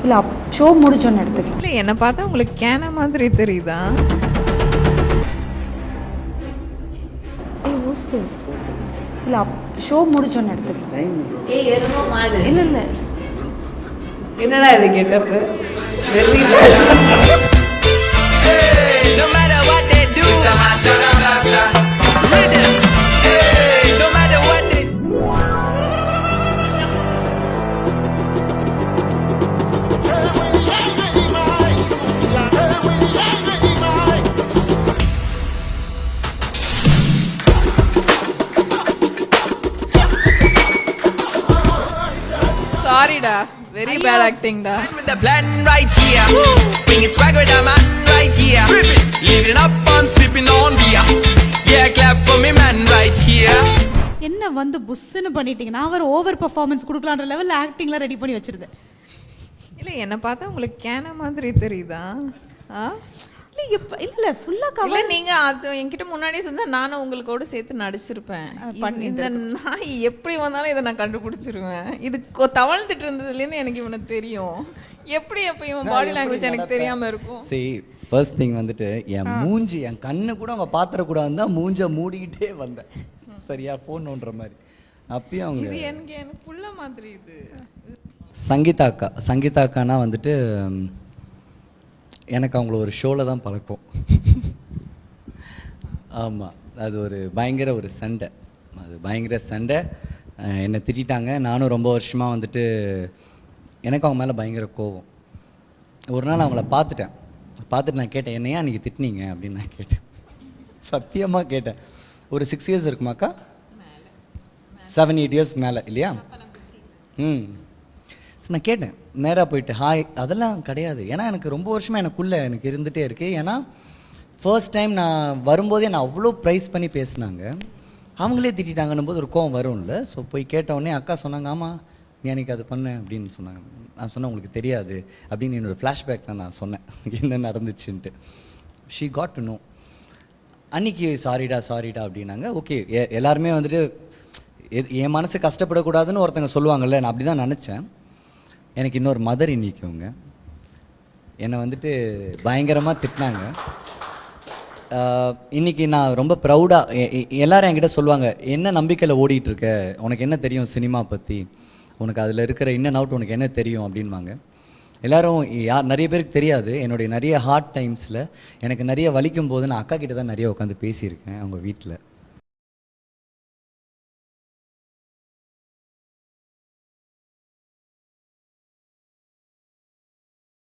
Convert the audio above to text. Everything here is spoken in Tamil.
இல்லை ஷோ முடிச்சோன்னு எடுத்துக்கலாம். இல்லை என்னை பார்த்தா உங்களுக்கு கேன மாதிரி தெரியுதா? இல்லை ஷோ முடிச்சோன்னு எடுத்துக்கலாம். ஏய் எருமோ மாடு. இல்லை இல்லை என்னடா இது getup? No matter what they do, it's the master of blaster. Rhythm. Hey, no matter what they சாரிடா, வெரி பேட் ஆக்டிங் டா. with the blend right here. Bring it swag with the man right here. Rip it, leave it up, I'm sipping on beer. Yeah, clap for me man right here. என்ன வந்து புஷ்ன்னு பண்ணிட்டீங்க. நான் அவர் ஓவர் பெர்ஃபார்மன்ஸ் கொடுக்கலான்ற லெவலில் ஆக்டிங்லாம் ரெடி பண்ணி வச்சிருந்தேன். இல்லை என்னை பார்த்தா உங்களுக்கு கேன மாதிரி தெரியுதா? இல்லை எப்போ இல்லை ஃபுல்லாக இல்லை கவர். நீங்கள் அது என்கிட்ட முன்னாடியே சொன்னால் நானும் உங்களுக்கோட சேர்த்து நடிச்சிருப்பேன். இந்த நாய் எப்படி வந்தாலும் இதை நான் கண்டுபிடிச்சிருவேன். இது தவழ்ந்துட்டு இருந்ததுலேருந்து எனக்கு இவனை தெரியும். எப்படி எப்போ இவன் பாடி லாங்குவேஜ் எனக்கு தெரியாமல் இருக்கும்? சரி, ஃபர்ஸ்ட் திங் வந்துட்டு என் மூஞ்சி, என் கண்ணு கூட அவன் பாத்திரக்கூடாதுன்னு தான் மூஞ்ச மூடிக்கிட்டே வந்தேன். சரியா, ஃபோன் நோண்டுற மாதிரி. அப்பயும் அவங்க இது எனக்கு புள்ள மாதிரி. இது சங்கீதா அக்கானா வந்துட்டு எனக்கு அவங்கள ஒரு ஷோவில் தான் பழக்கம். ஆமாம், அது ஒரு பயங்கர ஒரு சண்டை. என்னை திட்டாங்க. நானும் ரொம்ப வருஷமாக வந்துட்டு எனக்கு அவங்க மேலே பயங்கர கோவம். ஒரு நாள் அவங்கள பார்த்துட்டு நான் கேட்டேன், என்னையா அன்றைக்கி திட்டினீங்க அப்படின்னு நான் கேட்டேன். சத்தியமாக கேட்டேன். ஒரு 6 இயர்ஸ் இருக்குமாக்கா? 7-8 இயர்ஸ் மேலே இல்லையா? ஸோ நான் கேட்டேன் நேராக போயிட்டு, ஹாய். அதெல்லாம் கிடையாது. ஏன்னா எனக்கு ரொம்ப வருஷமாக எனக்கு இருந்துகிட்டே இருக்குது. ஏன்னா ஃபர்ஸ்ட் டைம் நான் வரும்போதே நான் அவ்வளோ ப்ரைஸ் பண்ணி பேசினாங்க. அவங்களே திட்டாங்கன்னும் போது ஒரு கோவம் வரும்ல. ஸோ போய் கேட்டவுடனே அக்கா சொன்னாங்க, ஆமாம் நீ அன்றைக்கி அது பண்ணேன் அப்படின்னு சொன்னாங்க. நான் சொன்னேன் உங்களுக்கு தெரியாது அப்படின்னு என்னோடய ஃப்ளாஷ்பேக்கில் நான் சொன்னேன் என்ன நடந்துச்சுன்ட்டு. She got to know. அன்றைக்கி சாரிடா அப்படின்னாங்க. ஓகே, எல்லாருமே வந்துட்டு என் மனசு கஷ்டப்படக்கூடாதுன்னு ஒருத்தங்க சொல்லுவாங்கள்ல, நான் அப்படி தான் நினச்சேன். எனக்கு இன்னொரு மதர் இன்னிக்கவங்க என்னை வந்துட்டு பயங்கரமாக திட்டினாங்க. இன்றைக்கி நான் ரொம்ப ப்ரௌடாக எல்லோரும் என்கிட்ட சொல்லுவாங்க, என்ன நம்பிக்கையில் ஓடிட்டுருக்க, உனக்கு என்ன தெரியும் சினிமா பற்றி, உனக்கு அதில் இருக்கிற இன் அண்ட் அவுட் உனக்கு என்ன தெரியும் அப்படின்வாங்க. எல்லோரும் நிறைய பேருக்கு தெரியாது, என்னுடைய நிறைய ஹார்ட் டைம்ஸில் எனக்கு நிறைய வலிக்கும் போது நான் அக்கா கிட்ட தான் நிறைய உட்காந்து பேசியிருக்கேன் அவங்க வீட்டில்.